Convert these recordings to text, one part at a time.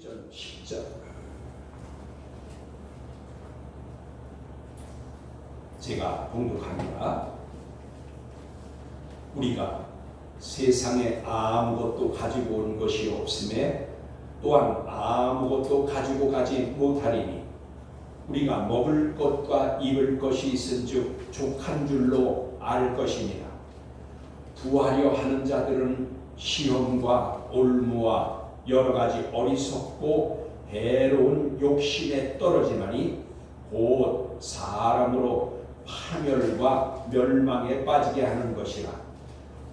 1절, 10절. 제가 봉독합니다. 우리가 세상에 아무것도 가지고 온 것이 없음에 또한 아무것도 가지고 가지 못하리니 우리가 먹을 것과 입을 것이 있은즉 족한 줄로 알 것이니라. 부하려 하는 자들은 시험과 올무와 여러 가지 어리석고 해로운 욕심에 떨어지나니 곧 사람으로 파멸과 멸망에 빠지게 하는 것이라.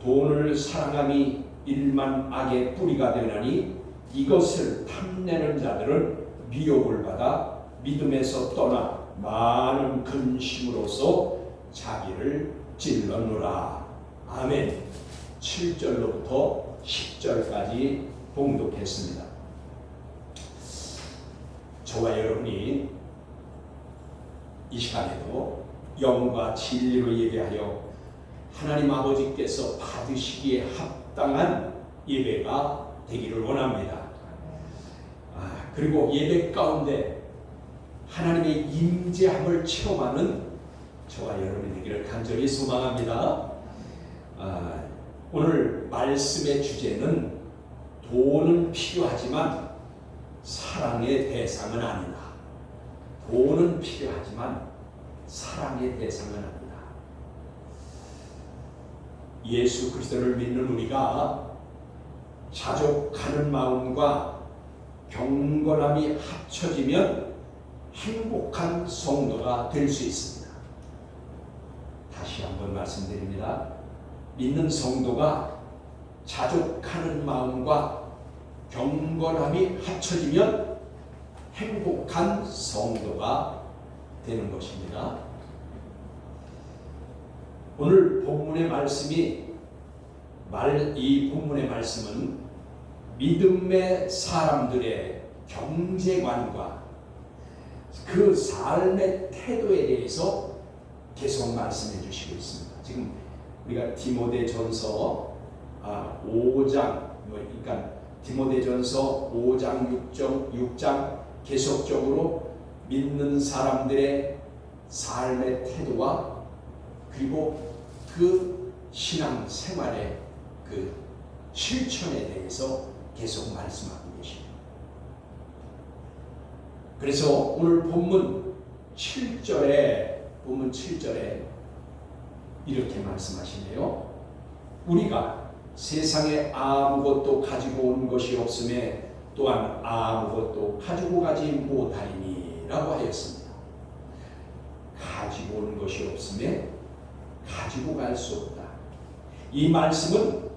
돈을 사랑함이 일만 악의 뿌리가 되나니 이것을 탐내는 자들은 미혹을 받아 믿음에서 떠나 많은 근심으로써 자기를 찔러누라. 아멘. 7절로부터 10절까지 봉독했습니다. 저와 여러분이 이 시간에도 영과 진리로 예배하여 하나님 아버지께서 받으시기에 합당한 예배가 되기를 원합니다. 그리고 예배 가운데 하나님의 임재함을 체험하는 저와 여러분이 되기를 간절히 소망합니다. 오늘 말씀의 주제는 돈은 필요하지만 사랑의 대상은 아니다. 돈은 필요하지만 사랑의 대상은 아니다. 예수 그리스도를 믿는 우리가 자족하는 마음과 경건함이 합쳐지면 행복한 성도가 될 수 있습니다. 다시 한번 말씀드립니다. 믿는 성도가 자족하는 마음과 경건함이 합쳐지면 행복한 성도가 되는 것입니다. 오늘 본문의 말씀이 이 본문의 말씀은 믿음의 사람들의 경제관과 그 삶의 태도에 대해서 계속 말씀해 주시고 있습니다. 지금 우리가 디모데전서 5장, 그러니까 디모데전서 5장, 6장 계속적으로 믿는 사람들의 삶의 태도와 그리고 그 신앙 생활의 그 실천에 대해서 계속 말씀하고 계십니다. 그래서 오늘 본문 7절에 이렇게 말씀하시네요. 우리가 세상에 아무것도 가지고 온 것이 없음에 또한 아무것도 가지고 가지 못하리니 라고 하였습니다. 가지고 온 것이 없음에 가지고 갈 수 없다. 이 말씀은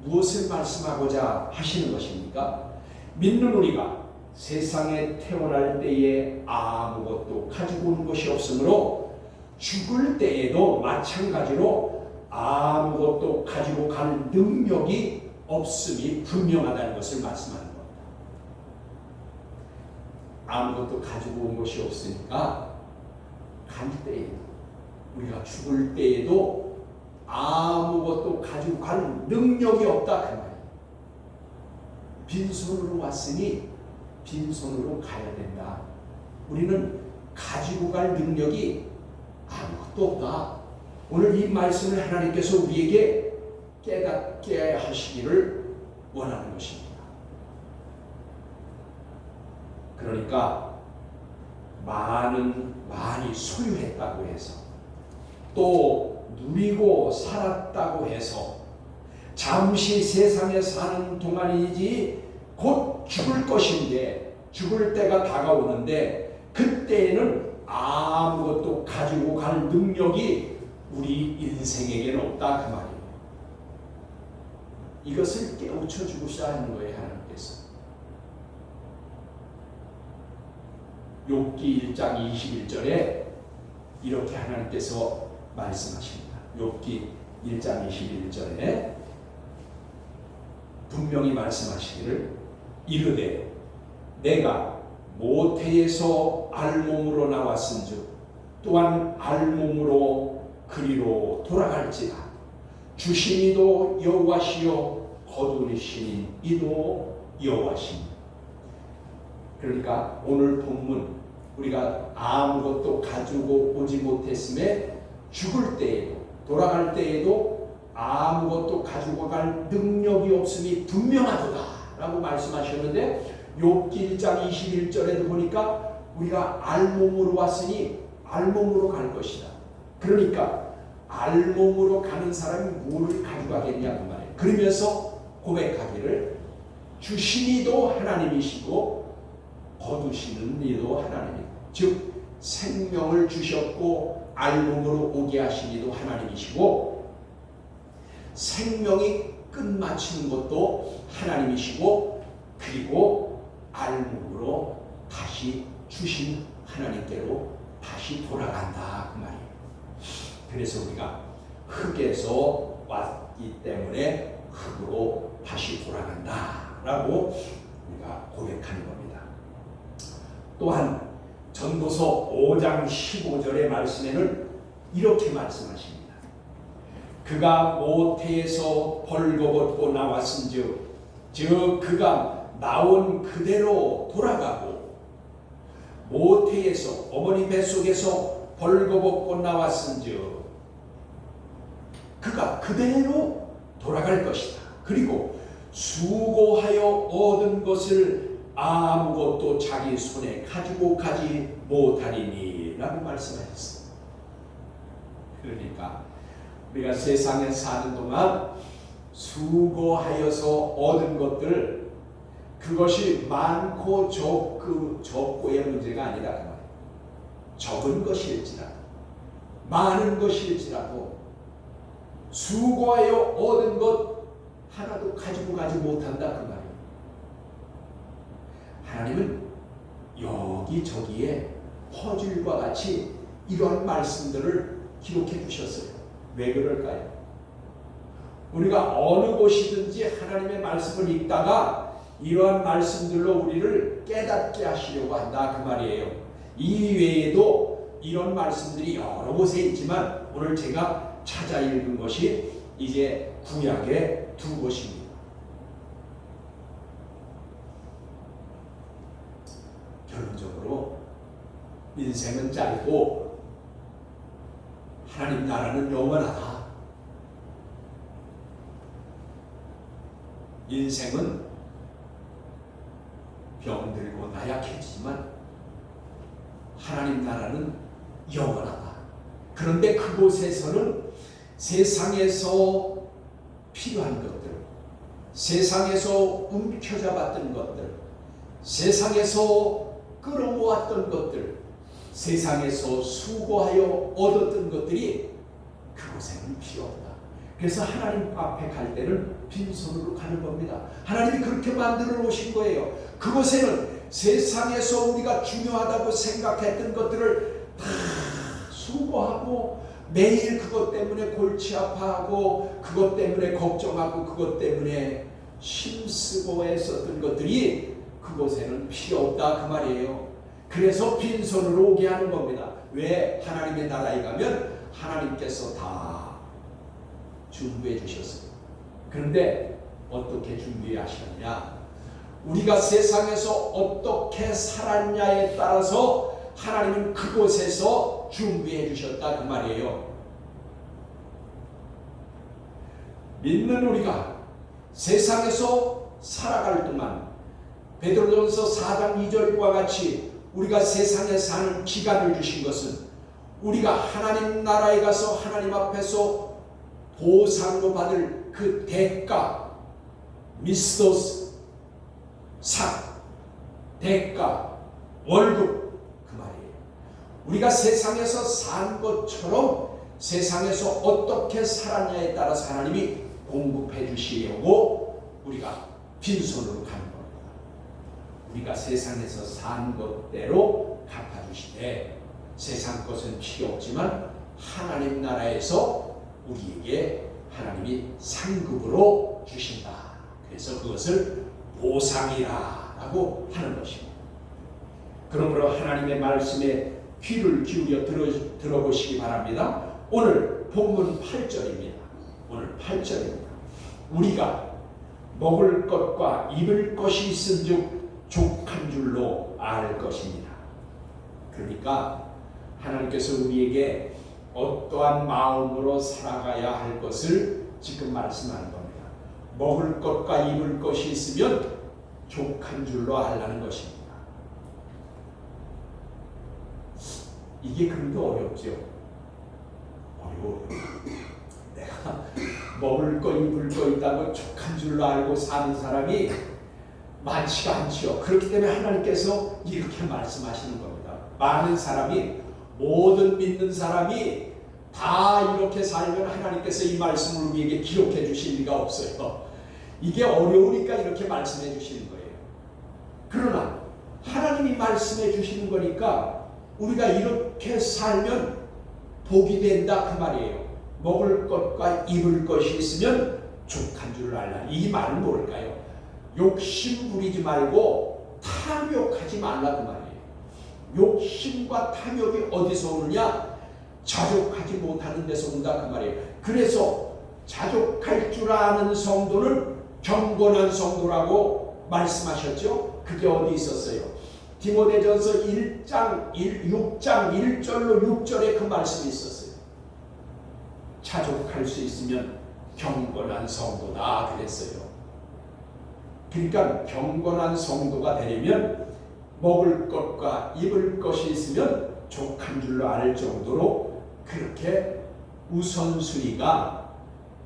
무엇을 말씀하고자 하시는 것입니까? 믿는 우리가 세상에 태어날 때에 아무것도 가지고 온 것이 없으므로 죽을 때에도 마찬가지로 아무것도 가지고 갈 능력이 없음이 분명하다는 것을 말씀하는 겁니다. 아무것도 가지고 온 것이 없으니까 갈 때에 우리가 죽을 때에도 아무것도 가지고 갈 능력이 없다 그 말이에요. 빈손으로 왔으니 빈손으로 가야 된다. 우리는 가지고 갈 능력이 아무것도 없다. 오늘 이 말씀을 하나님께서 우리에게 깨닫게 하시기를 원하는 것입니다. 그러니까 많이 소유했다고 해서 또 누리고 살았다고 해서 잠시 세상에 사는 동안이지 곧 죽을 것인데 죽을 때가 다가오는데 그때에는 아무것도 가지고 갈 능력이 우리 인생에게는 없다 그 말이에요. 이것을 깨우쳐 주고자 하는 거예요. 하나님께서 욥기 1장 21절에 이렇게 하나님께서 말씀하십니다. 욥기 1장 21절에 분명히 말씀하시기를 이르되 내가 모태에서 알몸으로 나왔은즉 또한 알몸으로 그리로 돌아갈지라. 주신 이도 여호와시요 거두리신 이도 여호와시니. 그러니까 오늘 본문 우리가 아무것도 가지고 오지 못했음에 죽을 때에도 돌아갈 때에도 아무것도 가지고 갈 능력이 없음이 분명하도다 라고 말씀하셨는데 욥기 1장 21절에도 보니까 우리가 알몸으로 왔으니 알몸으로 갈 것이다. 그러니까 알몸으로 가는 사람이 뭐를 가져가겠냐 그 말이에요. 그러면서 고백하기를 주신 이도 하나님이시고 거두시는 이도 하나님이고 즉 생명을 주셨고 알몸으로 오게 하신 이도 하나님이시고 생명이 끝마치는 것도 하나님이시고 그리고 알몸으로 다시 주신 하나님께로 다시 돌아간다 그 말이에요. 그래서 우리가 흙에서 왔기 때문에 흙으로 다시 돌아간다 라고 우리가 고백하는 겁니다. 또한 전도서 5장 15절의 말씀에는 이렇게 말씀하십니다. 그가 모태에서 벌거벗고 나왔은즉 즉 그가 나온 그대로 돌아가고 모태에서 어머니 뱃속에서 벌거벗고 나왔은즉 그가 그대로 돌아갈 것이다. 그리고 수고하여 얻은 것을 아무것도 자기 손에 가지고 가지 못하리니 라고 말씀하셨습니다. 그러니까 우리가 세상에 사는 동안 수고하여서 얻은 것들 그것이 많고 적고의 문제가 아니라 그 말이에요. 적은 것일지라도 많은 것일지라도 수고하여 얻은 것 하나도 가지고 가지 못한다 그 말이에요. 하나님은 여기저기에 퍼즐과 같이 이러한 말씀들을 기록해 주셨어요. 왜 그럴까요? 우리가 어느 곳이든지 하나님의 말씀을 읽다가 이러한 말씀들로 우리를 깨닫게 하시려고 한다 그 말이에요. 이 외에도 이런 말씀들이 여러 곳에 있지만 오늘 제가 찾아 읽은 것이 이제 구약의 두 곳입니다. 결론적으로 인생은 짧고 하나님 나라는 영원하다. 인생은 병들고 나약해지지만 하나님 나라는 영원하다. 그런데 그곳에서는 세상에서 필요한 것들, 세상에서 움켜잡았던 것들, 세상에서 끌어모았던 것들, 세상에서 수고하여 얻었던 것들이 그곳에는 필요 없다. 그래서 하나님 앞에 갈 때는 빈손으로 가는 겁니다. 하나님이 그렇게 만들어 놓으신 거예요. 그곳에는 세상에서 우리가 중요하다고 생각했던 것들을 다 수고하고 매일 그것 때문에 골치 아파하고 그것 때문에 걱정하고 그것 때문에 힘쓰고 애썼던 것들이 그곳에는 필요 없다 그 말이에요. 그래서 빈손으로 오게 하는 겁니다. 왜? 하나님의 나라에 가면 하나님께서 다 준비해 주셨어요. 그런데 어떻게 준비하셨냐? 우리가 세상에서 어떻게 살았냐에 따라서 하나님은 그곳에서 준비해 주셨다 그 말이에요. 믿는 우리가 세상에서 살아갈 동안 베드로전서 4장 2절과 같이 우리가 세상에 사는 기간을 주신 것은 우리가 하나님 나라에 가서 하나님 앞에서 보상으로 받을 그 대가, 미스도스, 상, 대가, 월급 그 말이에요. 우리가 세상에서 산 것처럼 세상에서 어떻게 살았냐에 따라서 하나님이 공급해 주시려고 우리가 빈손으로 가는 겁니다. 우리가 세상에서 산 것대로 갚아주시되 세상 것은 필요 없지만 하나님 나라에서 우리에게 하나님이 상급으로 주신다. 그래서 그것을 보상이라고 하는 것입니다. 그러므로 하나님의 말씀에 귀를 기울여 들어보시기 바랍니다. 오늘 본문 8절입니다. 오늘 8절입니다. 우리가 먹을 것과 입을 것이 있은즉 족한 줄 줄로 알 것입니다. 그러니까 하나님께서 우리에게 어떠한 마음으로 살아가야 할 것을 지금 말씀하는 겁니다. 먹을 것과 입을 것이 있으면 족한 줄로 알라는 것입니다. 이게 그런데 어렵죠. 어려워요. 내가 먹을 거 입을 거 있다고 족한 줄로 알고 사는 사람이 많지가 않지요. 그렇기 때문에 하나님께서 이렇게 말씀하시는 겁니다. 많은 사람이, 모든 믿는 사람이 다 이렇게 살면 하나님께서 이 말씀을 우리에게 기록해 주실 리가 없어요. 이게 어려우니까 이렇게 말씀해 주시는 거예요. 그러나 하나님이 말씀해 주시는 거니까 우리가 이렇게 살면 복이 된다 그 말이에요. 먹을 것과 입을 것이 있으면 족한 줄 알라. 이 말은 뭘까요? 욕심 부리지 말고 탐욕하지 말라 그 말이에요. 욕심과 탐욕이 어디서 오느냐? 자족하지 못하는 데서 온다 그 말이에요. 그래서 자족할 줄 아는 성도는 경건한 성도라고 말씀하셨죠. 그게 어디 있었어요? 디모데전서 6장 1절로 6절에 그 말씀이 있었어요. 자족할 수 있으면 경건한 성도다 그랬어요. 그러니까 경건한 성도가 되려면 먹을 것과 입을 것이 있으면 족한 줄로 알 정도로 그렇게 우선순위가,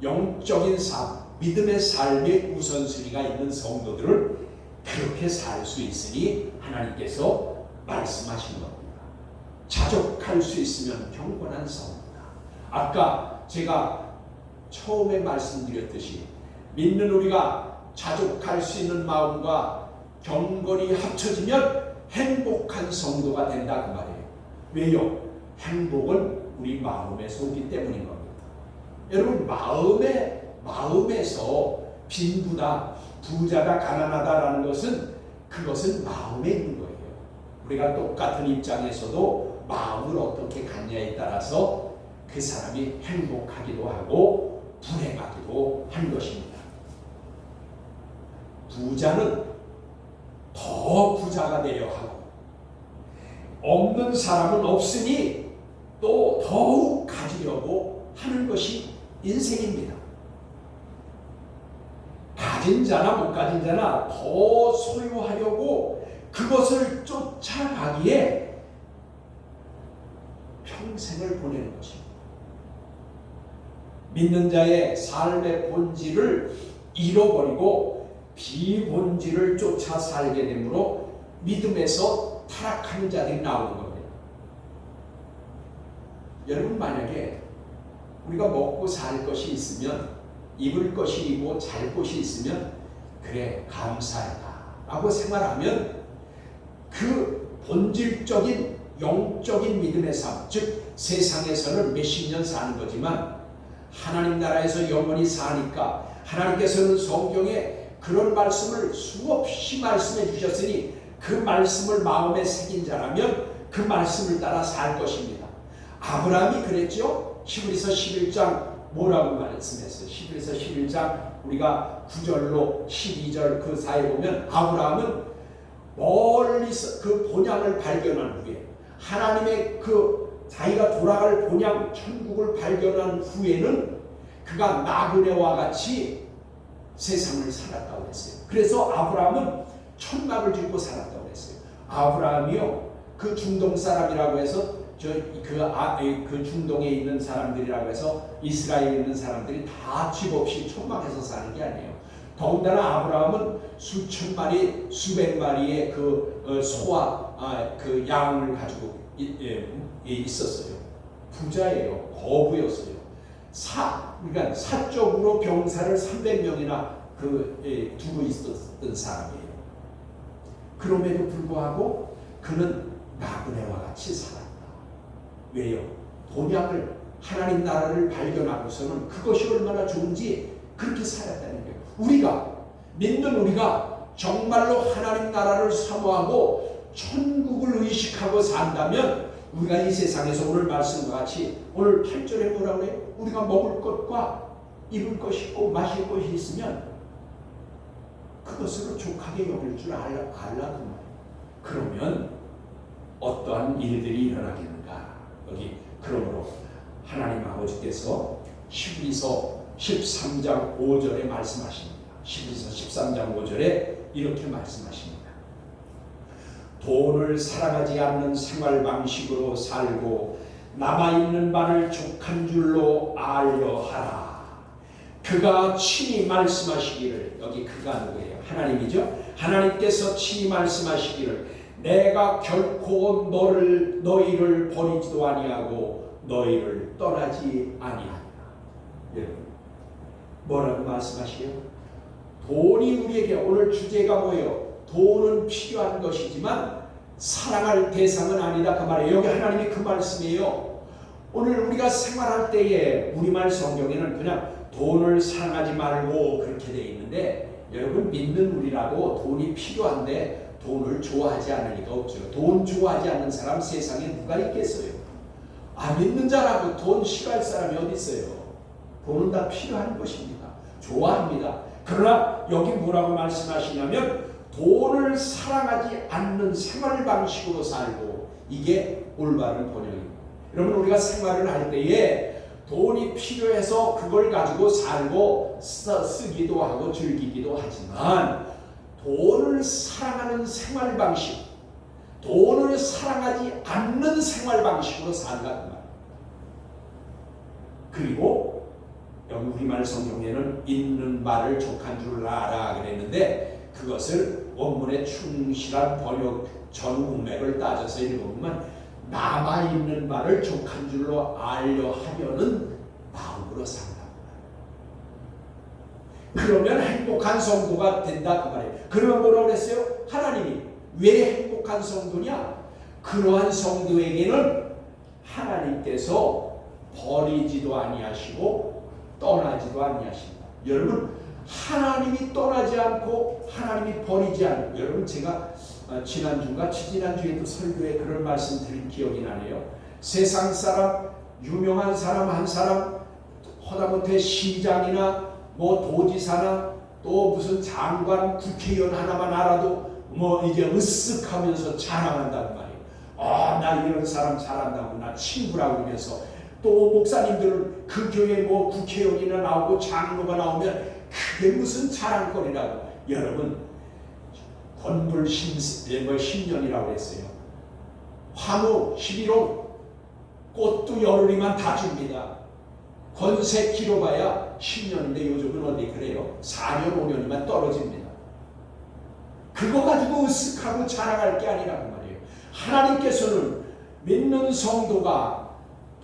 영적인 삶, 믿음의 삶의 우선순위가 있는 성도들을 그렇게 살 수 있으니 하나님께서 말씀하신 겁니다. 자족할 수 있으면 경건한 성도다. 아까 제가 처음에 말씀드렸듯이 믿는 우리가 자족할 수 있는 마음과 경건이 합쳐지면 행복한 성도가 된다 그 말이에요. 왜요? 행복은 우리 마음에서 오기 때문인 겁니다. 여러분, 마음에서 빈부다, 부자다, 가난하다라는 것은 그것은 마음에 있는 거예요. 우리가 똑같은 입장에서도 마음을 어떻게 갖냐에 따라서 그 사람이 행복하기도 하고 불행하기도 한 것입니다. 부자는 더 부자가 되려 하고 없는 사람은 없으니 또 더욱 가지려고 하는 것이 인생입니다. 가진 자나 못 가진 자나 더 소유하려고 그것을 쫓아가기에 평생을 보내는 것입니다. 믿는 자의 삶의 본질을 잃어버리고 비본질을 쫓아 살게 되므로 믿음에서 타락하는 자들이 나오는 겁니다. 여러분, 만약에 우리가 먹고 살 것이 있으면, 입을 것이 있고 잘 곳이 있으면 그래 감사하다 라고 생각하면 그 본질적인 영적인 믿음의 삶, 즉 세상에서는 몇십 년 사는 거지만 하나님 나라에서 영원히 사니까 하나님께서는 성경에 그런 말씀을 수없이 말씀해 주셨으니 그 말씀을 마음에 새긴 자라면 그 말씀을 따라 살 것입니다. 아브라함이 그랬죠. 히브리서 11장 뭐라고 말씀했어요? 히브리서 11장 우리가 9절로 12절 그 사이에 보면 아브라함은 멀리서 그 본향을 발견한 후에, 하나님의 그 자기가 돌아갈 본향 천국을 발견한 후에는 그가 나그네와 같이 세상을 살았다고 했어요. 그래서 아브라함은 천막을 짓고 살았다고 했어요. 아브라함이요, 그 중동 사람이라고 해서 그 중동에 있는 사람들이라고 해서 이스라엘에 있는 사람들이 다 집 없이 천막에서 사는 게 아니에요. 더군다나 아브라함은 수천 마리, 수백 마리의 그 소와 그 양을 가지고 있었어요. 부자예요. 거부였어요. 그러니까 사적으로 병사를 300명이나 두고 있었던 사람이에요. 그럼에도 불구하고 그는 나그네와 같이 살았다. 왜요? 본향을, 하나님 나라를 발견하고서는 그것이 얼마나 좋은지 그렇게 살았다는 거예요. 우리가, 믿는 우리가 정말로 하나님 나라를 사모하고 천국을 의식하고 산다면 우리가 이 세상에서 오늘 말씀과 같이 오늘 8절에 뭐라고 해요? 우리가 먹을 것과 입을 것이 있고 마실 것이 있으면 그것으로 족하게 여길 줄 알라 그 말이에요. 그러면 어떠한 일들이 일어나겠는가? 여기 그러므로 하나님 아버지께서 히브리서 13장 5절에 말씀하십니다. 히브리서 13장 5절에 이렇게 말씀하십니다. 돈을 사랑하지 않는 생활 방식으로 살고 남아있는 바를 족한 줄로 알려 하라. 그가 친히 말씀하시기를, 여기 그가 누구예요? 하나님이죠. 하나님께서 친히 말씀하시기를 내가 결코 너희를 버리지도 아니하고 너희를 떠나지 아니하리라. 여러분, 뭐라고 말씀하시게요? 돈이 우리에게, 오늘 주제가 뭐예요? 돈은 필요한 것이지만 사랑할 대상은 아니다, 그 말이에요. 여기 하나님이 그 말씀이에요. 오늘 우리가 생활할 때에 우리말 성경에는 그냥 돈을 사랑하지 말고 그렇게 되어 있는데, 여러분, 믿는 우리라도 돈이 필요한데 돈을 좋아하지 않을 리가 없죠. 돈 좋아하지 않는 사람 세상에 누가 있겠어요? 믿는 자라고 돈 싫어할 사람이 어디 있어요? 돈은 다 필요한 것입니다. 좋아합니다. 그러나 여기 뭐라고 말씀하시냐면 돈을 사랑하지 않는 생활 방식으로 살고, 이게 올바른 번역입니다. 여러분, 우리가 생활을 할 때에 돈이 필요해서 그걸 가지고 살고 쓰기도 하고 즐기기도 하지만, 돈을 사랑하는 생활 방식, 돈을 사랑하지 않는 생활 방식으로 살라는 말. 그리고 여기 우리말 성경에는 있는 말을 족한 줄 알아 그랬는데, 그것을 원문의 충실한 번역 전문맥을 따져서 읽어보면 남아있는 말을 족한 줄로 알려 하려는 마음으로 산다. 그러면 행복한 성도가 된다, 그 말이에요. 그러면 뭐라고 그랬어요? 하나님이 왜 행복한 성도냐? 그러한 성도에게는 하나님께서 버리지도 아니하시고 떠나지도 아니하신다. 여러분, 하나님이 떠나지 않고 하나님이 버리지 않고, 여러분, 제가 지난주인가 지지난주에도 설교에 그런 말씀 드린 기억이 나네요. 세상 사람, 유명한 사람 한 사람, 하다못해 시장이나 뭐 도지사나 또 무슨 장관, 국회의원 하나만 알아도 뭐 이제 으쓱하면서 자랑한단 말이에요. 나 이런 사람 잘한다고, 나 친구라고 하면서, 또 목사님들 그 교회 뭐 국회의원이나 나오고 장로가 나오면 그게 무슨 자랑거리라고. 여러분, 권불 10년이라고 했어요. 환우 11호, 꽃도 열흘이면 다 줍니다. 권세 길어봐야 10년인데 요즘은 어디 그래요? 4년 5년이면 떨어집니다. 그거 가지고 으쓱하고 자랑할 게 아니라고 말이에요. 하나님께서는 믿는 성도가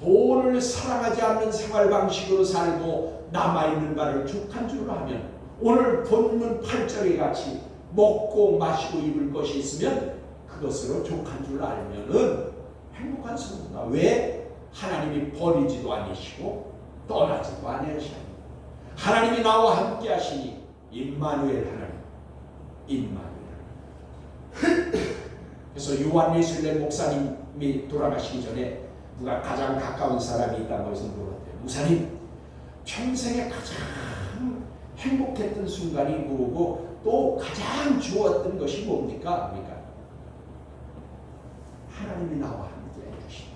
돈을 사랑하지 않는 생활 방식으로 살고 남아있는 바를 족한 줄로 하면, 오늘 본문 8절에 같이 먹고 마시고 입을 것이 있으면 그것으로 족한 줄로 알면은 행복한 성도다. 왜? 하나님이 버리지도 아니시고 떠나지도 아니하시니, 하나님이 나와 함께 하시니 임마누엘 하나님, 임마누엘. 그래서 요한 예술래 목사님이 돌아가시기 전에 누가 가장 가까운 사람이 있다고 해서 물었대요. 목사님, 평생에 가장 행복했던 순간이 뭐고 또 가장 좋았던 것이 뭡니까? 그러니까 하나님이 나와 함께 해주시고,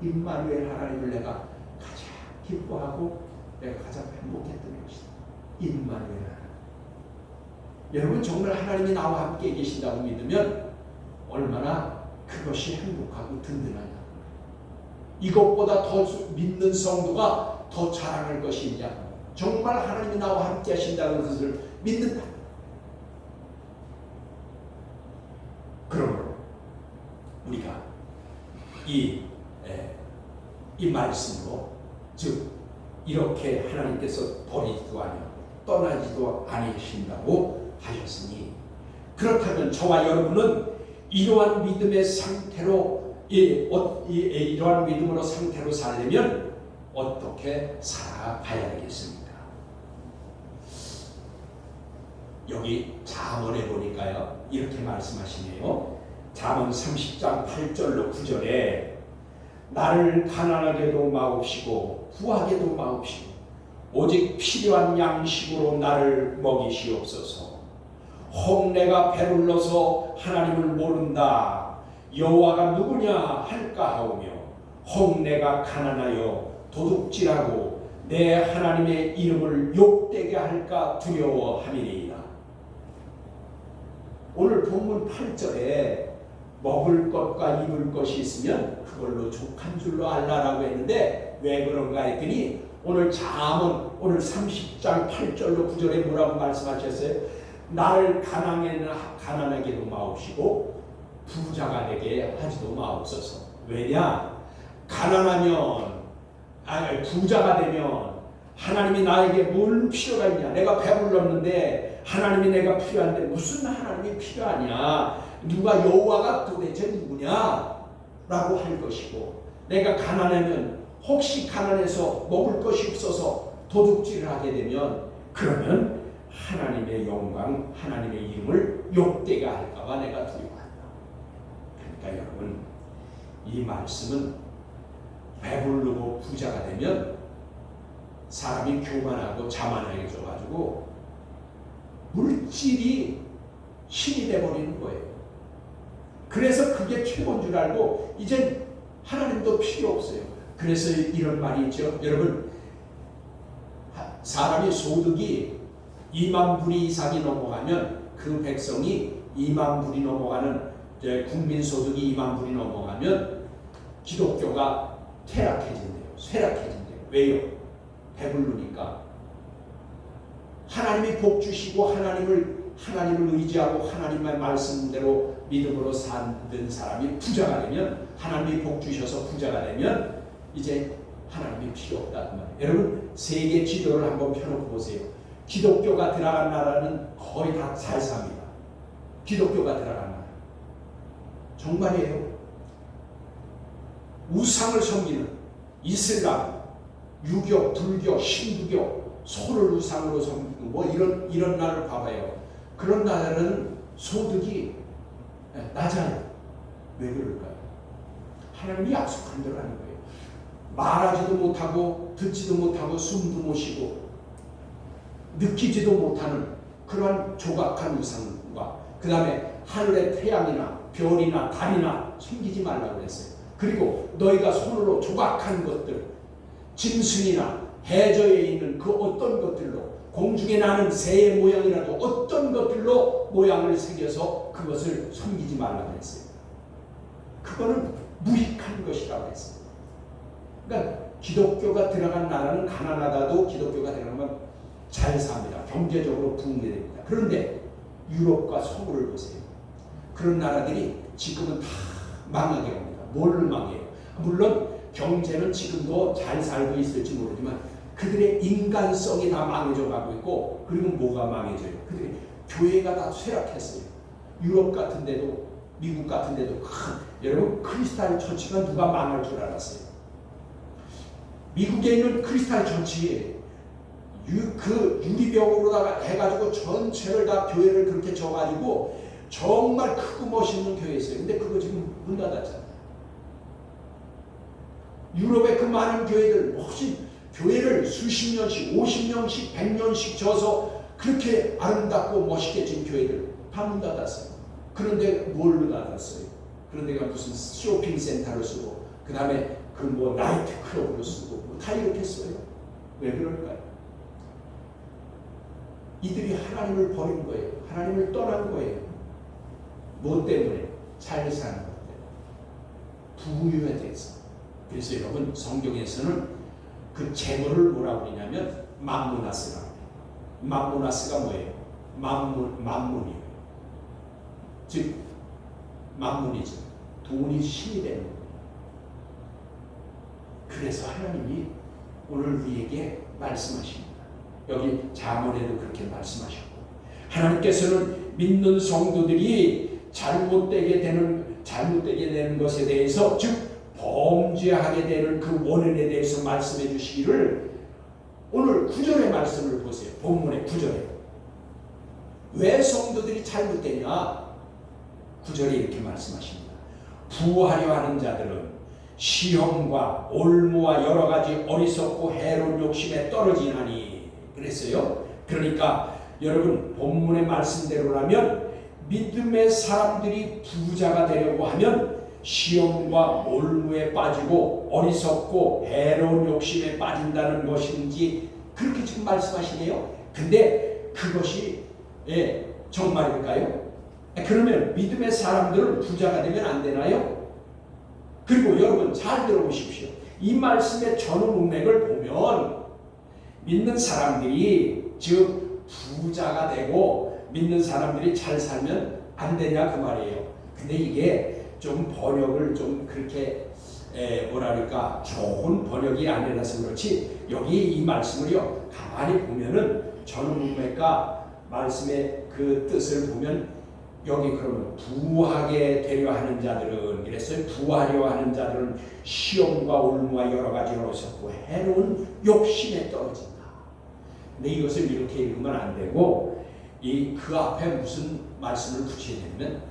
임마누엘 하나님을 내가 가장 기뻐하고 내가 가장 행복했던 것이다. 임마누엘 하나님. 여러분, 정말 하나님이 나와 함께 계신다고 믿으면 얼마나 그것이 행복하고 든든하냐. 이것보다 더 믿는 성도가 더 자랑할 것이 있냐. 정말 하나님이 나와 함께 하신다는 것을 믿는다. 그러므로 우리가 이 말씀으로, 즉 이렇게 하나님께서 버리지도 아니하고 떠나지도 아니하신다고 하셨으니, 그렇다면 저와 여러분은 이러한 믿음의 상태로, 이러한 믿음으로 상태로 살려면 어떻게 살아가야 되겠습니까? 여기 잠언에 보니까요, 이렇게 말씀하시네요. 잠언 30장 8절로 9절에 나를 가난하게도 마옵시고 부하게도 마옵시고 오직 필요한 양식으로 나를 먹이시옵소서. 혹 내가 배불러서 하나님을 모른다. 여호와가 누구냐 할까 하오며 혹 내가 가난하여 도둑질하고 내 하나님의 이름을 욕되게 할까 두려워함이니이다. 오늘 본문 8절에 먹을 것과 입을 것이 있으면 그걸로 족한 줄로 알라라고 했는데 왜 그런가 했더니 오늘 잠언 오늘 30장 8절로 9절에 뭐라고 말씀하셨어요? 나를 가난하게도 마옵시고 부자가 되게 하지도 마옵소서. 왜냐? 가난하면 부자가 되면 하나님이 나에게 뭘 필요가 있냐? 내가 배불렀는데 하나님이 내가 필요한데 무슨 하나님이 필요하냐? 누가 여호와가 도대체 누구냐? 라고 할 것이고 내가 가난하면 혹시 가난해서 먹을 것이 없어서 도둑질을 하게 되면 그러면 하나님의 영광, 하나님의 이름을 욕되게 할까봐 내가 두려워한다. 그러니까 여러분 이 말씀은 배부르고 부자가 되면 사람이 교만하고 자만해져가지고 물질이 신이 돼버리는 거예요. 그래서 그게 최고인 줄 알고 이제 하나님도 필요 없어요. 그래서 이런 말이 있죠. 여러분 사람이 소득이 2만 불이 이상이 넘어가면 그 백성이 2만 불이 넘어가는 국민소득이 2만 불이 넘어가면 기독교가 쇠락해진대요. 왜요? 배부르니까. 하나님이 복 주시고 하나님을 의지하고 하나님의 말씀대로 믿음으로 사는 사람이 부자가 되면 하나님이 복 주셔서 부자가 되면 이제 하나님이 필요 없다는 말이에요. 여러분 세계 지도를 한번 펴놓고 보세요. 기독교가 들어간 나라는 거의 다 잘 삽니다. 기독교가 들어간 나라. 정말이에요. 우상을 섬기는 이슬람, 유교, 불교, 힌두교, 소를 우상으로 섬기고 뭐 이런 나라를 봐봐요. 그런 나라는 소득이 낮아요. 왜 그럴까요? 하나님이 약속한 대로 하는 거예요. 말하지도 못하고 듣지도 못하고 숨도 못 쉬고 느끼지도 못하는 그러한 조각한 우상과 그 다음에 하늘의 태양이나 별이나 달이나 숨기지 말라고 했어요. 그리고 너희가 손으로 조각한 것들 짐승이나 해저에 있는 그 어떤 것들로 공중에 나는 새의 모양이라도 어떤 것들로 모양을 새겨서 그것을 숨기지 말라고 했어요. 그거는 무익한 것이라고 했어요. 그러니까 기독교가 들어간 나라는 가난하다도 기독교가 들어가면 잘 삽니다. 경제적으로 붕괴됩니다. 그런데 유럽과 서구를 보세요. 그런 나라들이 지금은 다 망하게 합니다. 뭘로 망해요? 물론 경제는 지금도 잘 살고 있을지 모르지만 그들의 인간성이 다 망해져 가고 있고 그리고 뭐가 망해져요? 그들의 교회가 다 쇠락했어요. 유럽 같은 데도 미국 같은 데도 여러분 크리스탈 처치가 누가 망할 줄 알았어요? 미국에 있는 크리스탈 처치 그 유리벽으로다가 해가지고 전체를 다 교회를 그렇게 져가지고 정말 크고 멋있는 교회였어요. 근데 그거 지금 문 닫았잖아요. 유럽의 그 많은 교회들 혹시 교회를 수십 년씩 50년씩 100년씩 져서 그렇게 아름답고 멋있게 진 교회들 다 문 닫았어요. 그런데 뭘로 닫았어요? 그런 데가 무슨 쇼핑센터로 쓰고 그 다음에 그 뭐 나이트 클럽으로 쓰고 다 이렇게 써요. 왜 그럴까요? 이들이 하나님을 버린 거예요. 하나님을 떠난 거예요. 뭐 때문에? 잘 사는 것 때문에. 부유에 대해서. 그래서 여러분 성경에서는 그 재물을 뭐라고 그러냐면 맘무나스라고 해요. 맘무나스가 뭐예요? 만문이에요. 즉 만문이죠. 돈이 신이 되는 거예요. 그래서 하나님이 오늘 우리에게 말씀하십니다. 여기 잠언에도 그렇게 말씀하셨고 하나님께서는 믿는 성도들이 잘못되게 되는 것에 대해서 즉 범죄하게 되는 그 원인에 대해서 말씀해 주시기를 오늘 9절의 말씀을 보세요. 본문의 9절에 왜 성도들이 잘못되냐? 9절에 이렇게 말씀하십니다. 부하려 하는 자들은 시험과 올무와 여러 가지 어리석고 해로운 욕심에 떨어지나니 그랬어요. 그러니까 여러분 본문의 말씀대로라면 믿음의 사람들이 부자가 되려고 하면 시험과 올무에 빠지고 어리석고 해로운 욕심에 빠진다는 것인지 그렇게 지금 말씀하시네요. 근데 그것이 정말일까요? 그러면 믿음의 사람들은 부자가 되면 안 되나요? 그리고 여러분 잘 들어보십시오. 이 말씀의 전후 문맥을 보면 믿는 사람들이 즉 부자가 되고 믿는 사람들이 잘 살면 안 되냐 그 말이에요. 근데 이게 좀 번역을 좀 그렇게 뭐랄까 좋은 번역이 아니라서 그렇지 여기 이 말씀을요 가만히 보면은 전후 문맥과 말씀의 그 뜻을 보면 여기 그러면 부하게 되려 하는 자들은 그랬어요. 부하려 하는 자들은 시험과 올무와 여러 가지 어리석고 해로운 욕심에 떨어진다. 근데 이것을 이렇게 읽으면 안 되고 그 앞에 무슨 말씀을 붙여야 되냐면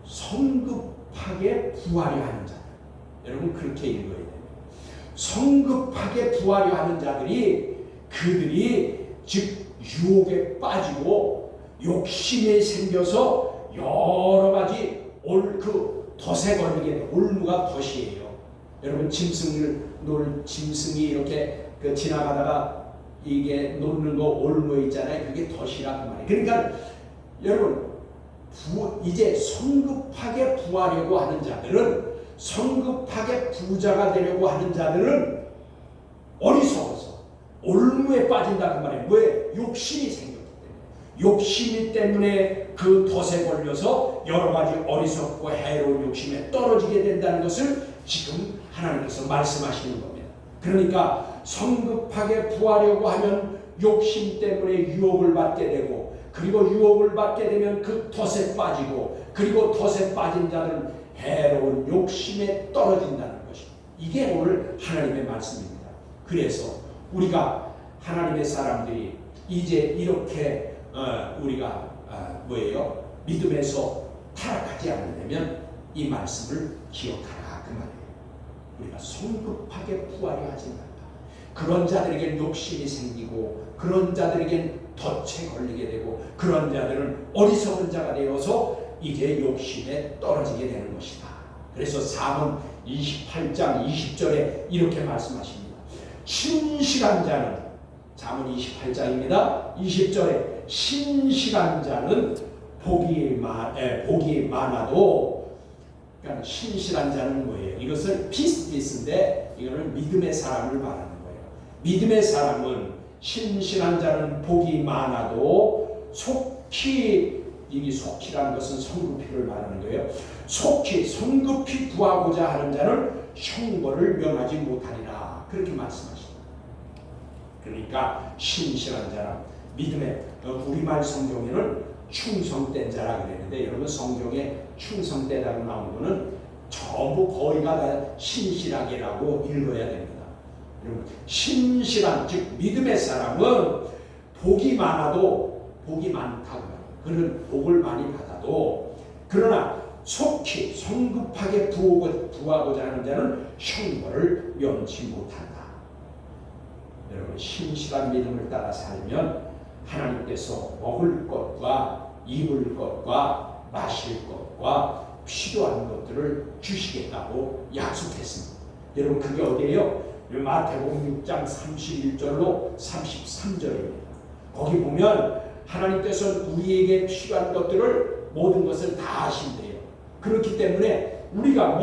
성급하게 부하려 하는 자들. 여러분 그렇게 읽어야 돼요. 성급하게 부하려 하는 자들이 그들이 즉 유혹에 빠지고 욕심이 생겨서 여러 가지 그 덫에 걸리게 돼. 올무가 덫이에요. 여러분 짐승이 이렇게 지나가다가 이게 놓는 거 올무 있잖아요. 그게 덫이라 그 말이에요. 그러니까 여러분 이제 성급하게 부하려고 하는 자들은 성급하게 부자가 되려고 하는 자들은 어리석어서 올무에 빠진다 그 말이에요. 왜? 욕심이 생겼기 때문에. 욕심이 때문에 그 덫에 걸려서 여러 가지 어리석고 해로운 욕심에 떨어지게 된다는 것을 지금 하나님께서 말씀하시는 겁니다. 그러니까 성급하게 부하려고 하면 욕심 때문에 유혹을 받게 되고 그리고 유혹을 받게 되면 그 덫에 빠지고 그리고 덫에 빠진 자들은 해로운 욕심에 떨어진다는 것입니다. 이게 오늘 하나님의 말씀입니다. 그래서 우리가 하나님의 사람들이 이제 이렇게 우리가 믿음에서 타락하지 않으려면 이 말씀을 기억하라 그 말이에요. 우리가 성급하게 부하려 하지 말라. 그런 자들에게 욕심이 생기고 그런 자들에게 덫에 걸리게 되고 그런 자들은 어리석은 자가 되어서 이제 욕심에 떨어지게 되는 것이다. 그래서 잠언 28장 20절에 이렇게 말씀하십니다. 신실한 자는 잠언 28장입니다. 20절에 신실한 자는 복이 많아도 그러니까 신실한 자는 뭐예요? 이것을 피스티스인데 이거는 믿음의 사람을 말하는 거예요. 믿음의 사람은 신실한 자는 복이 많아도 속히 이 속히라는 것은 성급히를 말하는 거예요. 속히 성급히 구하고자 하는 자는 형벌을 면하지 못하리라 그렇게 말씀하십니다. 그러니까 신실한 자라 믿음의 우리말 성경에는 충성된 자라 그랬는데 여러분 성경에 충성되다고 나온 거는 전부 거의가 다 신실하게라고 읽어야 됩니다. 여러분 신실한 즉 믿음의 사람은 복이 많아도 복이 많다고 그는 복을 많이 받아도 그러나 속히 성급하게 부하고자 하는 자는 형벌을 면치 못한다. 여러분 신실한 믿음을 따라 살면 하나님께서 먹을 것과 입을 것과 마실 것과 필요한 것들을 주시겠다고 약속했습니다. 여러분 그게 어디예요? 마태복음 6장 31절로 33절입니다. 거기 보면 하나님께서는 우리에게 필요한 것들을 모든 것을 다 하신대요. 그렇기 때문에 우리가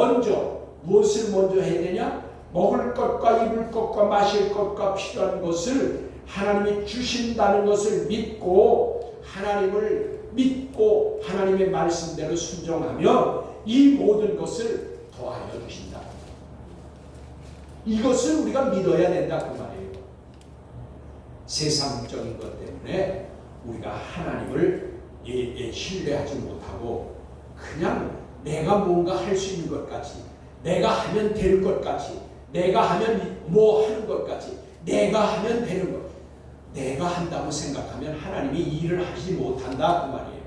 무엇을 먼저 해야 되냐? 먹을 것과 입을 것과 마실 것과 필요한 것을 하나님이 주신다는 것을 믿고 하나님의 말씀대로 순종하면 이 모든 것을 더하여 주신다. 이것을 우리가 믿어야 된다 그 말이에요. 세상적인 것 때문에 우리가 하나님을 신뢰하지 못하고 그냥 내가 뭔가 할 수 있는 것 같이 내가 하면 될 것 같이 내가 하면 뭐 하는 것 같이 내가 하면 되는 것 내가 한다고 생각하면 하나님이 일을 하지 못한다 그 말이에요.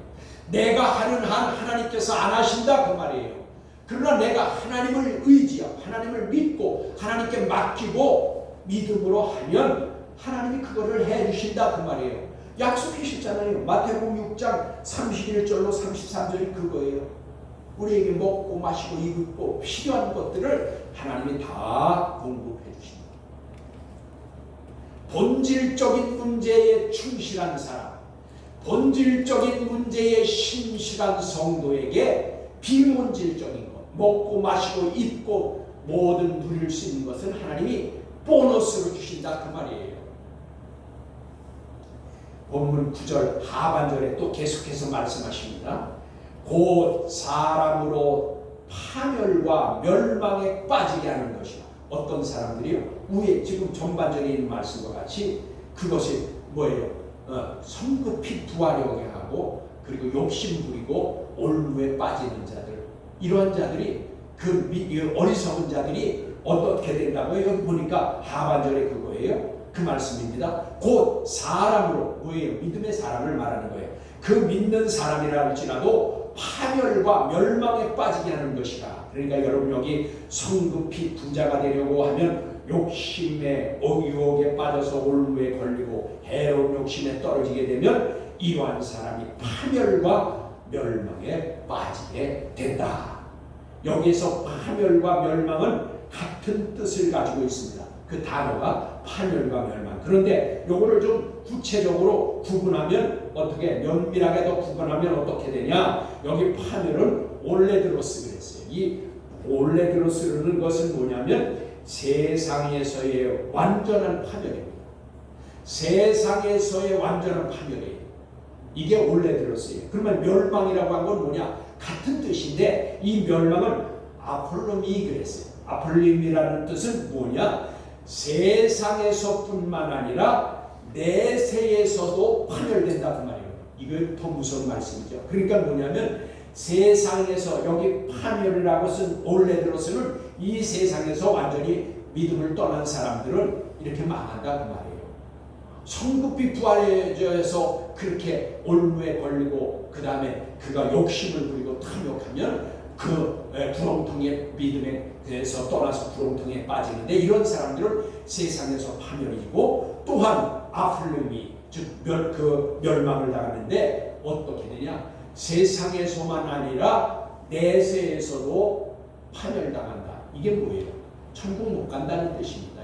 내가 하는 한 하나님께서 안 하신다 그 말이에요. 그러나 내가 하나님을 의지하고 하나님을 믿고 하나님께 맡기고 믿음으로 하면 하나님이 그거를 해주신다 그 말이에요. 약속해 주셨잖아요. 마태복음 6장 31절로 33절이 그거예요. 우리에게 먹고 마시고 입고 필요한 것들을 하나님이 다 공급해 주신다. 본질적인 문제에 충실한 사람, 본질적인 문제에 신실한 성도에게 비본질적인 것, 먹고 마시고 입고 모든 누릴 수 있는 것은 하나님이 보너스로 주신다 그 말이에요. 본문 9절 하반절에 또 계속해서 말씀하십니다. 곧 사람으로 파멸과 멸망에 빠지게 하는 것이야. 어떤 사람들이요? 위에 지금 전반전에 있는 말씀과 같이 그것이 뭐예요? 성급히 부하려고 하고 그리고 욕심 부리고 올무에 빠지는 자들, 이러한 자들이 그 어리석은 자들이 어떻게 된다고요? 여기 보니까 하반절에 그거예요. 그 말씀입니다. 곧 사람으로, 뭐예요? 믿음의 사람을 말하는 거예요. 그 믿는 사람이라 할지라도 파멸과 멸망에 빠지게 하는 것이다. 그러니까 여러분 여기 성급히 부자가 되려고 하면 욕심에 유혹에 빠져서 올무에 걸리고 해로운 욕심에 떨어지게 되면 이러한 사람이 파멸과 멸망에 빠지게 된다. 여기서 파멸과 멸망은 같은 뜻을 가지고 있습니다. 그 단어가 파멸과 멸망. 그런데 요거를 좀 구체적으로 구분하면 어떻게, 면밀하게 더 구분하면 어떻게 되냐? 여기 파멸은 올레드로스 그랬어요. 이 올레드로스라는 것은 뭐냐면 세상에서의 완전한 파멸입니다. 세상에서의 완전한 파멸이에요. 이게 올레드로스예요. 그러면 멸망이라고 한 건 뭐냐? 같은 뜻인데 이 멸망은 아폴로미 그랬어요. 아폴로미라는 뜻은 뭐냐? 세상에서뿐만 아니라 내세에서도 파멸된다 그 말이에요. 이거 더 무서운 말씀이죠. 그러니까 뭐냐면 세상에서, 여기 파멸이라고 쓴 올레드로스는 이 세상에서 완전히 믿음을 떠난 사람들은 이렇게 망한다 그 말이에요. 성급히 부활해져서 그렇게 올무에 걸리고 그 다음에 그가 욕심을 부리고 탐욕하면 그 구렁텅이에, 믿음에서 떠나서 구렁텅이에 빠지는데 이런 사람들은 세상에서 파멸이고 또한 아플름이, 즉 멸망을 당하는데 어떻게 되냐? 세상에서만 아니라 내세에서도 파멸당한다. 이게 뭐예요? 천국 못 간다는 뜻입니다.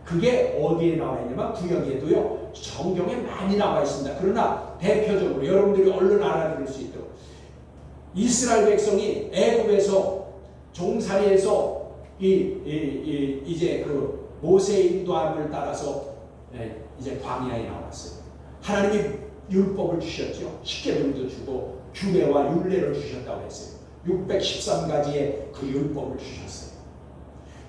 그게 어디에 나와 있냐면 구약에도요, 성경에 많이 나와 있습니다. 그러나 대표적으로 여러분들이 얼른 알아들을 수 있도록 이스라엘 백성이 애굽에서 종살이에서 이제 그 모세의 인도함을 따라서 이제 광야에 나왔어요. 하나님이 율법을 주셨죠. 십계명도 주고 규례와 율례를 주셨다고 했어요. 613가지의 그 율법을 주셨어요.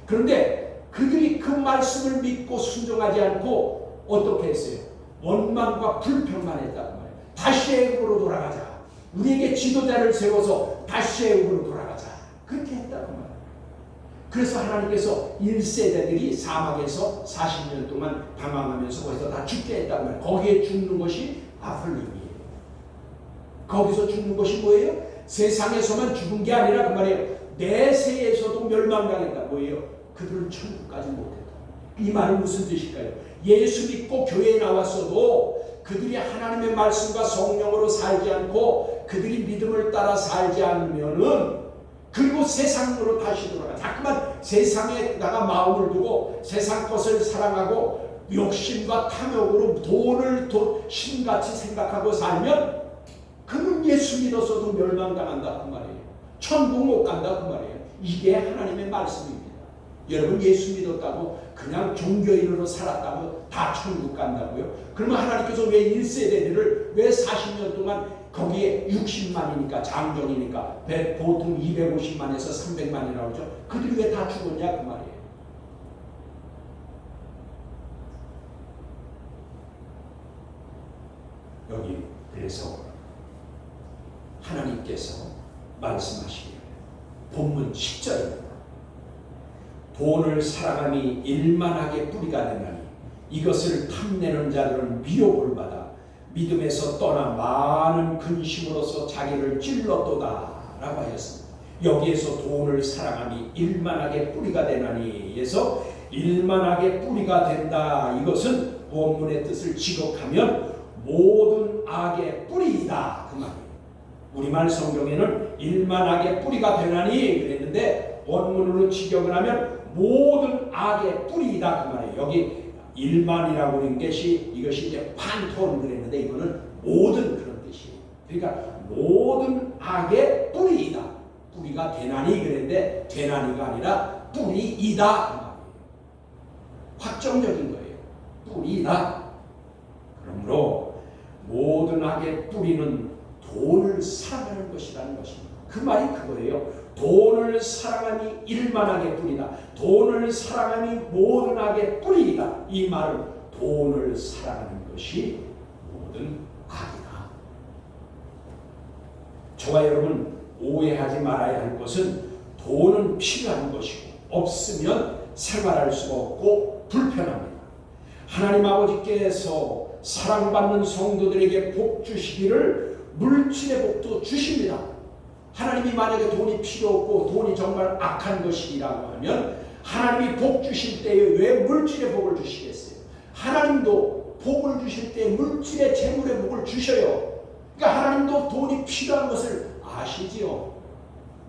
그런데 그들이 그 말씀을 믿고 순종하지 않고 어떻게 했어요? 원망과 불평만 했다고 말해요. 다시 애굽으로 돌아가자. 우리에게 지도자를 세워서 다시 애굽으로 돌아가자. 그렇게 했다고 말해요. 그래서 하나님께서 1세대들이 사막에서 40년 동안 방황하면서 거기서 다 죽게 했다고 말해요. 거기에 죽는 것이 아플림이에요. 거기서 죽는 것이 뭐예요? 세상에서만 죽은 게 아니라 그 말이에요. 내세에서도 멸망당했다. 뭐예요? 그들은 천국까지 못했다. 이 말은 무슨 뜻일까요? 예수 믿고 교회에 나왔어도 그들이 하나님의 말씀과 성령으로 살지 않고 그들이 믿음을 따라 살지 않으면은, 그리고 세상으로 다시 돌아가 자꾸만 세상에다가 마음을 두고 세상 것을 사랑하고 욕심과 탐욕으로 돈을 신같이 생각하고 살면 그는 예수 믿었어도 멸망당한다 그 말이에요. 천국 못 간다 그 말이에요. 이게 하나님의 말씀입니다. 여러분 예수 믿었다고 그냥 종교인으로 살았다고 다 천국 간다고요? 그러면 하나님께서 왜 1세대들을 왜 40년 동안 거기에 60만이니까 장정이니까 보통 250만에서 300만이라고 하죠. 그들이 왜 다 죽었냐 그 말이에요. 여기 그래서 하나님께서 말씀하시기를 본문 10절입니다. 돈을 사랑함이 일만하게 뿌리가 되나니 이것을 탐내는 자들은 미혹을 받아 믿음에서 떠나 많은 근심으로서 자기를 찔렀도다 라고 하였습니다. 여기에서 돈을 사랑함이 일만하게 뿌리가 되나니 에서 일만하게 뿌리가 된다. 이것은 본문의 뜻을 지극하면 모든 악의 뿌리이다 그 말이에요. 우리말 성경에는 일만 악의 뿌리가 되나니 그랬는데 원문으로 직역을 하면 모든 악의 뿌리이다 그 말이에요. 여기 일만이라고 하는 것이 이것이 이제 판톤 그랬는데 이거는 모든 그런 뜻이에요. 그러니까 모든 악의 뿌리이다. 뿌리가 되나니 그랬는데 되나니가 아니라 뿌리이다 그 말이에요. 확정적인 거예요. 뿌리이다. 그러므로 모든 악의 뿌리는 돈을 사랑하는 것이라는 것입니다. 그 말이 그거예요. 돈을 사랑하니 일만 악의 뿌리다. 돈을 사랑하니 모든 악의 뿌리이다. 이 말은 돈을 사랑하는 것이 모든 악이다. 저와 여러분 오해하지 말아야 할 것은 돈은 필요한 것이고 없으면 생활할 수가 없고 불편합니다. 하나님 아버지께서 사랑받는 성도들에게 복 주시기를 물질의 복도 주십니다. 하나님이 만약에 돈이 필요 없고 돈이 정말 악한 것이라고 하면 하나님이 복 주실 때에 왜 물질의 복을 주시겠어요? 하나님도 복을 주실 때 물질의 재물의 복을 주셔요. 그러니까 하나님도 돈이 필요한 것을 아시지요.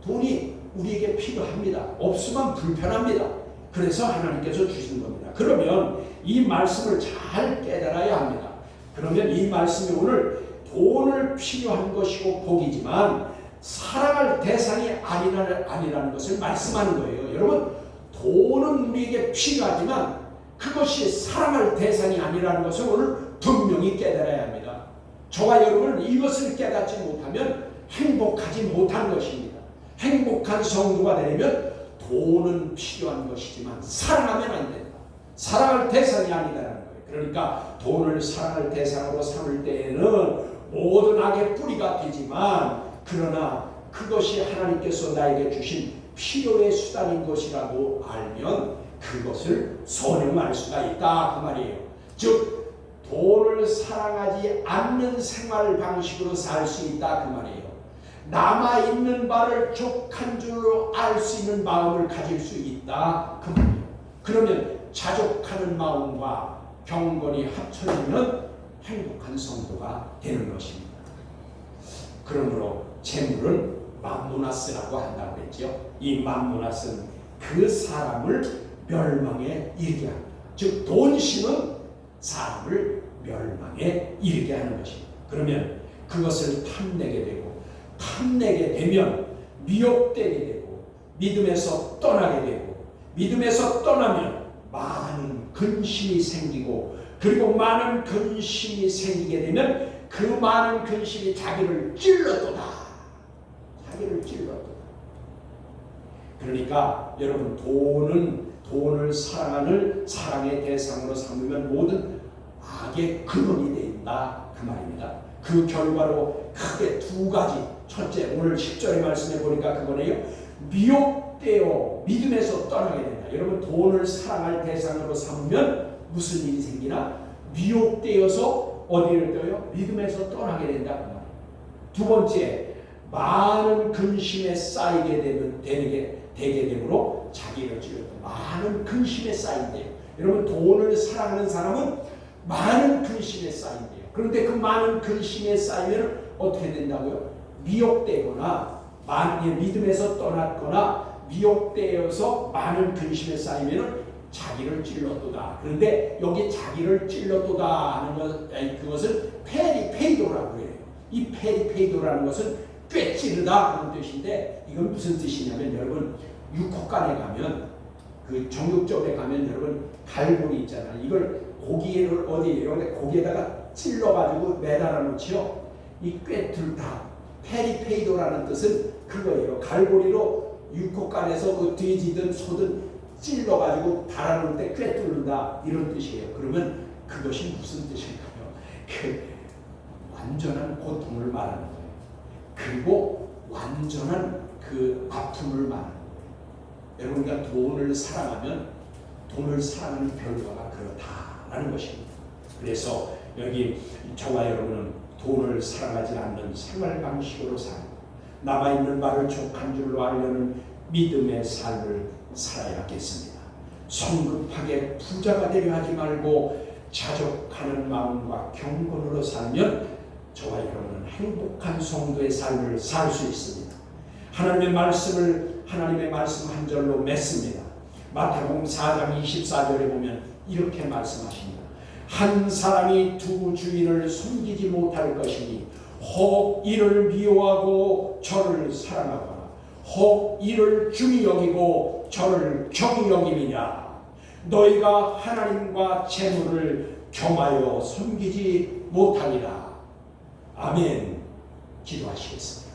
돈이 우리에게 필요합니다. 없으면 불편합니다. 그래서 하나님께서 주신 겁니다. 그러면 이 말씀을 잘 깨달아야 합니다. 그러면 이 말씀이 오늘 돈을 필요한 것이고 복이지만 사랑할 대상이 아니라는 것을 말씀하는 거예요. 여러분 돈은 우리에게 필요하지만 그것이 사랑할 대상이 아니라는 것을 오늘 분명히 깨달아야 합니다. 저와 여러분은 이것을 깨닫지 못하면 행복하지 못한 것입니다. 행복한 성도가 되려면 돈은 필요한 것이지만 사랑하면 안 된다. 사랑할 대상이 아니다라는 거예요. 그러니까 돈을 사랑할 대상으로 삼을 때에는 모든 악의 뿌리가 되지만 그러나 그것이 하나님께서 나에게 주신 필요의 수단인 것이라고 알면 그것을 선행할 수가 있다 그 말이에요. 즉 돈을 사랑하지 않는 생활 방식으로 살 수 있다 그 말이에요. 남아있는 바를 족한 줄로 알 수 있는 마음을 가질 수 있다 그 말이에요. 그러면 자족하는 마음과 경건이 합쳐지면 행복한 성도가 되는 것입니다. 그러므로 재물은 맘모나스라고 한다고 했죠. 이 맘모나스는 그 사람을 멸망에 이르게 합니다. 즉 돈심은 사람을 멸망에 이르게 하는 것입니다. 그러면 그것을 탐내게 되고 탐내게 되면 미혹되게 되고 믿음에서 떠나게 되고 믿음에서 떠나면 많은 근심이 생기고 그리고 많은 근심이 생기게 되면 그 많은 근심이 자기를 찔러도다. 자기를 찔러도다. 그러니까 여러분 돈을 사랑하는 사랑의 대상으로 삼으면 모든 악의 근원이 된다 그 말입니다. 그 결과로 크게 두 가지. 첫째 오늘 10절의 말씀에 보니까 그거네요. 미혹되어 믿음에서 떠나게 된다. 여러분 돈을 사랑할 대상으로 삼으면 무슨 일이 생기나? 미혹되어서 어디를 떠요? 믿음에서 떠나게 된다 그 말이에요. 두 번째 많은 근심에 쌓이게 되게 되므로 자기를 찔렀다. 많은 근심에 쌓인대요. 여러분 돈을 사랑하는 사람은 많은 근심에 쌓인대요. 그런데 그 많은 근심에 쌓이면 어떻게 된다고요? 미혹되거나 믿음에서 떠났거나 미혹되어서 많은 근심에 쌓이면 자기를 찔렀도다. 그런데 여기 자기를 찔렀도다 하는 그것을 페리페이도라고 해요. 이 페리페이도라는 것은 꿰찌르다 그런 뜻인데 이건 무슨 뜻이냐면 여러분 육국간에 가면 그 정육점에 가면 여러분 갈고리 있잖아요. 이걸 고기를 고기에다가 찔러가지고 매달아 놓지요. 이 꿰뚫다. 페리페이도라는 뜻은 그거예요. 갈고리로 육국간에서 그 돼지든 소든 찔러가지고 달아놓을 때 꿰뚫는다 이런 뜻이에요. 그러면 그것이 무슨 뜻일까요? 그 완전한 고통을 말하는 거예요. 그리고 완전한 그 아픔을 말하는 거예요. 여러분과 돈을 사랑하면 돈을 사랑하는 결과가 그렇다라는 것입니다. 그래서 여기 저와 여러분은 돈을 사랑하지 않는 생활 방식으로 살고 남아있는 바를 족한 줄로 알려는 믿음의 삶을 살아야겠습니다. 성급하게 부자가 되려 하지 말고 자족하는 마음과 경건으로 살면 저와 여러분은 행복한 성도의 삶을 살 수 있습니다. 하나님의 말씀 한 절로 맺습니다. 마태복음 4장 24절에 보면 이렇게 말씀하십니다. 한 사람이 두 주인을 섬기지 못할 것이니 혹 이를 미워하고 저를 사랑하거나 혹 이를 중히 여기고 저를 경히 여김이냐. 너희가 하나님과 재물을 겸하여 섬기지 못하리라. 아멘. 기도하시겠습니다.